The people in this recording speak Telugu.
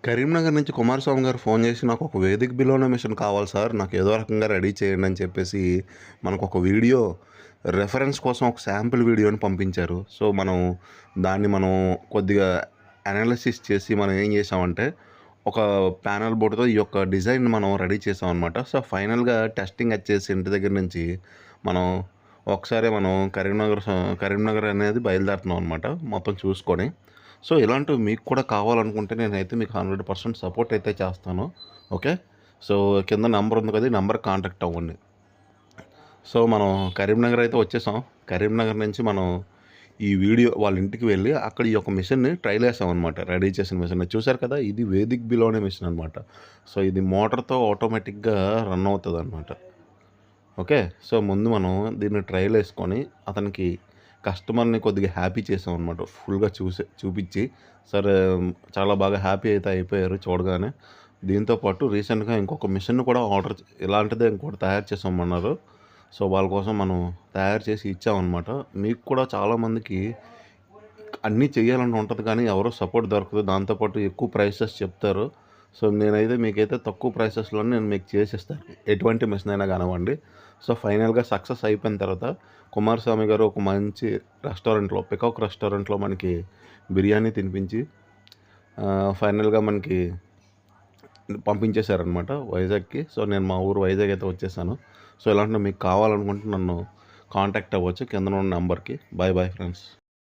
కరీంనగర్ నుంచి కుమారస్వామి గారు ఫోన్ చేసి నాకు ఒక వేదిక బిలోనే మిషన్ కావాలి సార్, నాకు ఏదో రకంగా రెడీ చేయండి అని చెప్పేసి మనకు ఒక వీడియో రెఫరెన్స్ కోసం ఒక శాంపిల్ వీడియోని పంపించారు. సో దాన్ని కొద్దిగా అనాలిసిస్ చేసి మనం ఏం చేసామంటే ఒక ప్యానల్ బోర్డుతో ఈ యొక్క డిజైన్ మనం రెడీ చేసామన్నమాట. సో ఫైనల్గా టెస్టింగ్ వచ్చేసి ఇంటి దగ్గర నుంచి మనం ఒకసారి కరీంనగర్ అనేది బయలుదేరుతున్నాం అనమాట మొత్తం చూసుకొని. సో ఇలాంటివి మీకు కూడా కావాలనుకుంటే నేనైతే మీకు 100% సపోర్ట్ అయితే చేస్తాను. ఓకే. సో కింద నెంబర్ ఉంది కదా, ఈ నెంబర్కి కాంటాక్ట్ అవ్వండి. సో మనం కరీంనగర్ అయితే వచ్చేసాం. కరీంనగర్ నుంచి మనం ఈ వీడియో వాళ్ళ ఇంటికి వెళ్ళి అక్కడ ఈ యొక్క మిషన్ని ట్రైల్ వేసామన్నమాట. రెడీ చేసిన మిషన్ చూశారు కదా, ఇది వేదిక్ బిలోనే మిషన్ అనమాట. సో ఇది మోటార్తో ఆటోమేటిక్గా రన్ అవుతుంది అనమాట. ఓకే. సో ముందు మనం దీన్ని ట్రైల్ వేసుకొని అతనికి కస్టమర్ని కొద్దిగా హ్యాపీ చేసామన్నమాట. ఫుల్గా చూపించి సరే చాలా బాగా హ్యాపీ అయితే అయిపోయారు చూడగానే. దీంతోపాటు రీసెంట్గా ఇంకొక మిషన్ కూడా ఇలాంటిదే ఇంకోటి తయారు చేసామన్నారు. సో వాళ్ళ కోసం మనం తయారు చేసి ఇచ్చామన్నమాట. మీకు కూడా చాలామందికి అన్నీ చేయాలని ఉంటుంది కానీ ఎవరో సపోర్ట్ దొరకదు. దాంతోపాటు ఎక్కువ ప్రైసెస్ చెప్తారు. సో నేనైతే మీకైతే తక్కువ ప్రైసెస్లోనే నేను మీకు చేసిస్తాను, ఎటువంటి మిషన్ అయినా కానివ్వండి. సో ఫైనల్గా సక్సెస్ అయిపోయిన తర్వాత కుమారస్వామి గారు ఒక మంచి రెస్టారెంట్లో, పికాక్ రెస్టారెంట్లో మనకి బిర్యానీ తినిపించి ఫైనల్గా మనకి పంపించేశారనమాట వైజాగ్కి. సో నేను మా ఊరు వైజాగ్ అయితే వచ్చేసాను. సో ఇలాంటివి మీకు కావాలనుకుంటే నన్ను కాంటాక్ట్ అవ్వచ్చు కింద ఉన్న నెంబర్కి. Bye bye friends.